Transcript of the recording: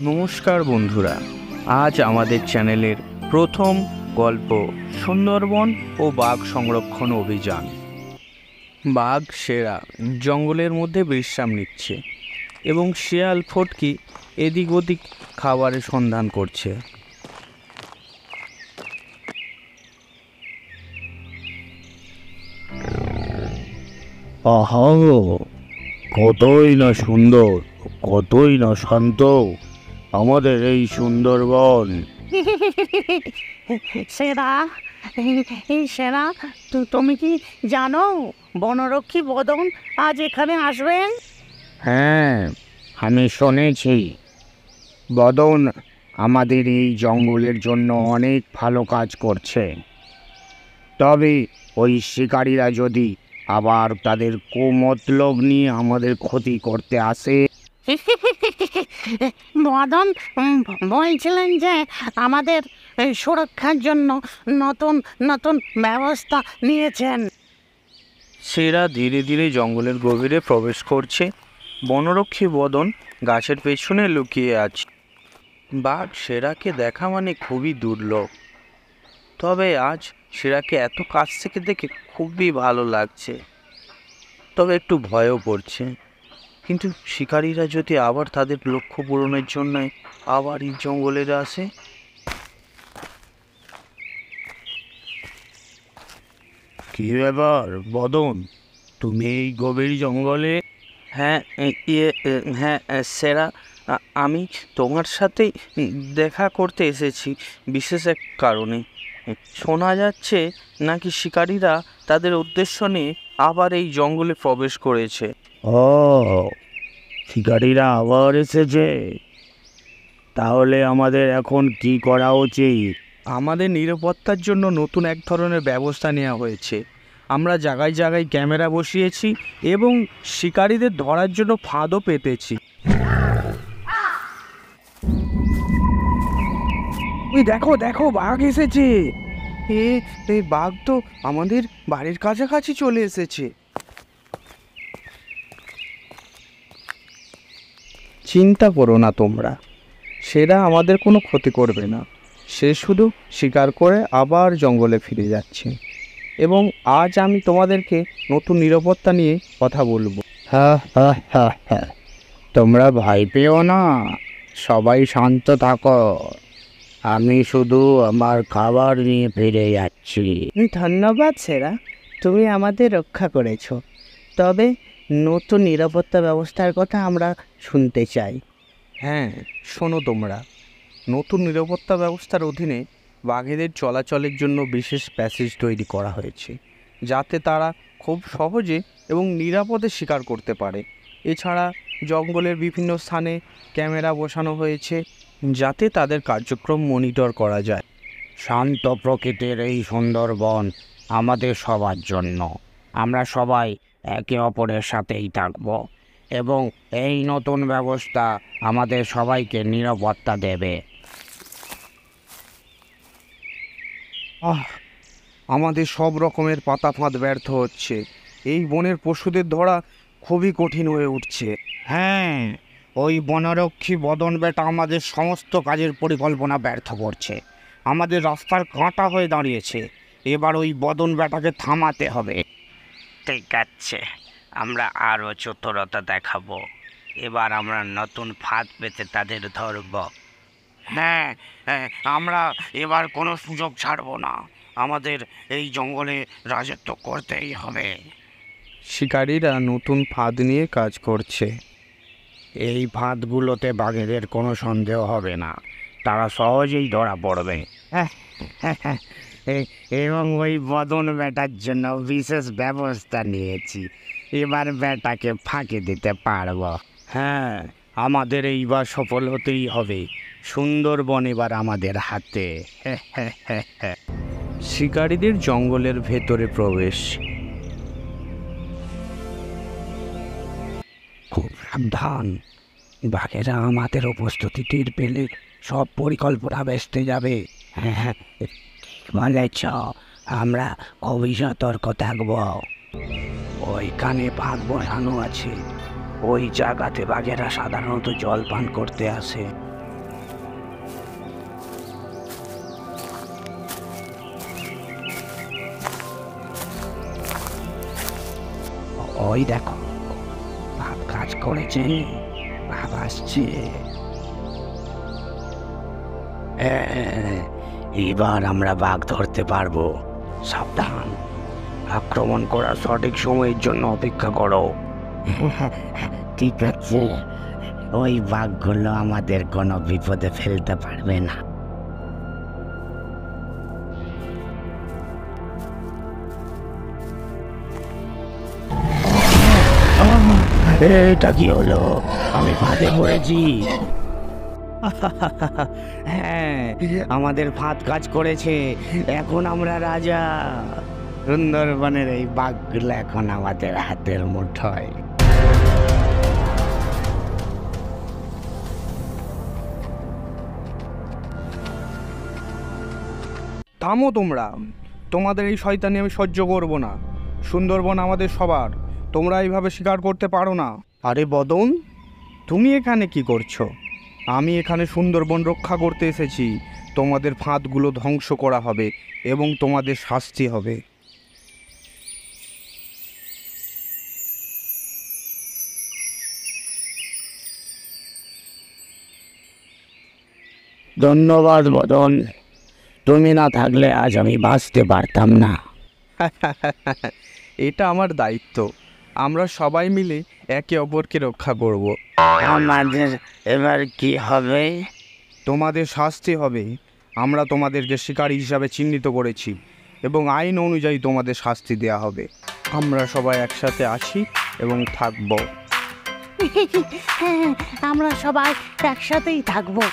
নমস্কার বন্ধুরা, আজ আমাদের চ্যানেলের প্রথম গল্প সুন্দরবন ও বাঘ সংরক্ষণ অভিযান। বাঘ সেরা জঙ্গলের মধ্যে বিশ্রাম নিচ্ছে এবং শিয়াল ফটকি এদিক ওদিক খাবারের সন্ধান করছে। আহা, কতই না সুন্দর, কতই না শান্ত আমাদের এই সুন্দরবন। সেরা সেরা তুমি কি জানো বনরক্ষী বদন আজ এখানে আসবেন? হ্যাঁ, আমি শুনেছি বদন আমাদের এই জঙ্গলের জন্য অনেক ভালো কাজ করছে। তবে ওই শিকারীরা যদি আবার তাদের কুমতলব নিয়ে আমাদের ক্ষতি করতে আসে। বদন বলছিলেন যে আমাদের সুরক্ষার জন্য নতুন নতুন ব্যবস্থা নিয়েছেন। সেরা ধীরে ধীরে জঙ্গলের গভীরে প্রবেশ করছে। বনরক্ষী বদন গাছের পেছনে লুকিয়ে আছে। বাঘ সেরাকে দেখা মানে খুবই দুর্লভ, তবে আজ সেরাকে এত কাছ থেকে দেখে খুবই ভালো লাগছে, তবে একটু ভয়ও করছে। কিন্তু শিকারীরা যদি আবার তাদের লক্ষ্য পূরণের জন্য আবার এই জঙ্গলে আসে। কি ব্যাপার বদন, তুমি এই গভীর জঙ্গলে? হ্যাঁ, হ্যাঁ সেরা, আমি তোমার সাথেই দেখা করতে এসেছি বিশেষ এক কারণে। শোনা যাচ্ছে নাকি শিকারীরা তাদের উদ্দেশ্য নিয়ে আবার এই জঙ্গলে প্রবেশ করেছে। ও, শিকারীরা আবার এসেছে? তাহলে আমাদের এখন কি করা উচিত? আমাদের নিরাপত্তার জন্য নতুন এক ধরনের ব্যবস্থা নেওয়া হয়েছে। আমরা জায়গায় জায়গায় ক্যামেরা বসিয়েছি এবং শিকারীদের ধরার জন্য ফাঁদও পেতেছি। ওই দেখো দেখো, বাঘ এসেছে। এই বাঘ তো আমাদের বাড়ির কাছাকাছি চলে এসেছে। চিন্তা করো না তোমরা, সেরা আমাদের কোনো ক্ষতি করবে না। সে শুধু শিকার করে আবার জঙ্গলে ফিরে যাচ্ছে। এবং আজ আমি তোমাদেরকে নতুন নিরাপত্তা নিয়ে কথা বলবো। হ্যাঁ হ্যাঁ হ্যাঁ হ্যাঁ, তোমরা ভয় পেও না, সবাই শান্ত থাকো। আমি শুধু আমার খাবার নিয়ে ফিরে যাচ্ছি। ধন্যবাদ সেরা, তুমি আমাদের রক্ষা করেছ। তবে নতুন নিরাপত্তা ব্যবস্থার কথা আমরা শুনতে চাই। হ্যাঁ, শোনো তোমরা, নতুন নিরাপত্তা ব্যবস্থার অধীনে বাঘেদের চলাচলের জন্য বিশেষ প্যাসেজ তৈরি করা হয়েছে, যাতে তারা খুব সহজে এবং নিরাপদে শিকার করতে পারে। এছাড়া জঙ্গলের বিভিন্ন স্থানে ক্যামেরা বসানো হয়েছে, যাতে তাদের কার্যক্রম মনিটর করা যায়। শান্ত প্রকৃতির এই সুন্দরবন আমাদের সবার জন্য। আমরা সবাই একে অপরের সাথেই থাকব এবং এই নতুন ব্যবস্থা আমাদের সবাইকে নিরাপত্তা দেবে। আমাদের সব রকমের পাতা ফাঁদ ব্যর্থ হচ্ছে। এই বনের পশুদের ধরা খুবই কঠিন হয়ে উঠছে। হ্যাঁ, ওই বনরক্ষী বদন বেটা আমাদের সমস্ত কাজের পরিকল্পনা ব্যর্থ করছে। আমাদের রাস্তার কাঁটা হয়ে দাঁড়িয়েছে। এবার ওই বদন বেটাকে থামাতে হবে। ঠিক আছে, আমরা আরও চতুরতা দেখাবো। এবার আমরা নতুন ফাঁদ পেতে তাদের ধরব। হ্যাঁ হ্যাঁ, আমরা এবার কোনো সুযোগ ছাড়ব না। আমাদের এই জঙ্গলে রাজত্ব করতেই হবে। শিকারীরা নতুন ফাঁদ নিয়ে কাজ করছে। এই ফাঁদগুলোতে বাঘেদের কোনো সন্দেহ হবে না, তারা সহজেই ধরা পড়বে। এবং ওই বদন বেটার জন্য বিশেষ ব্যবস্থা নিয়েছি। এবার বেটাকে ফাঁকি দিতে পারবো। হ্যাঁ, আমাদের এইবার সফল হতেই হবে। সুন্দরবন এবার আমাদের হাতে। শিকারীদের জঙ্গলের ভেতরে প্রবেশ। খুব সাবধান, বাঘেরা আমাদের উপস্থিতি টের পেলে সব পরিকল্পনা ভেস্তে যাবে। হ্যাঁ, বলেছ, আমরা খুবই সতর্ক থাকব। ওইখানে ফাঁদ বসানো আছে, ওই জায়গাতে বাঘেরা সাধারণত জল পান করতে আসে। ওই দেখো, ভাত কাজ করেছে, ভাব আসছে। এবার আমরা বাঘ ধরতে পারবো। সাবধান, আক্রমণ করার সঠিক সময়ের জন্য অপেক্ষা করো। ঠিক আছে, ওই বাঘগুলো আমাদের কোনো বিপদে ফেলতে পারবে না। এটা কি হলো? আমি ফাঁদে পড়েছি। হ্যাঁ, আমাদের ফাঁদ কাজ করেছে, এখন আমরা রাজা। সুন্দরবনের এই বাঘগুলো এখন আমাদের হাতের মুঠোয়। থামো তোমরা, তোমাদের এই শয়তানি আমি সহ্য করব না। সুন্দরবন আমাদের সবার, তোমরা এইভাবে শিকার করতে পারো না। আরে বদন, তুমি এখানে কি করছো? আমি এখানে সুন্দরবন রক্ষা করতে এসেছি। তোমাদের ফাঁদগুলো ধ্বংস করা হবে এবং তোমাদের শাস্তি হবে। ধন্যবাদ বদন, তুমি না থাকলে আজ আমি বাঁচতে পারতাম না। এটা আমার দায়িত্ব। আমরা সবাই মিলে একে অপরকে রক্ষা করব। আমাদের এবার কি হবে? তোমাদের শাস্তি হবে। আমরা তোমাদেরকে শিকারী হিসাবে চিহ্নিত করেছি এবং আইন অনুযায়ী তোমাদের শাস্তি দেয়া হবে। আমরা সবাই একসাথে আছি এবং থাকব। হ্যাঁ, আমরা সবাই একসাথেই থাকবো।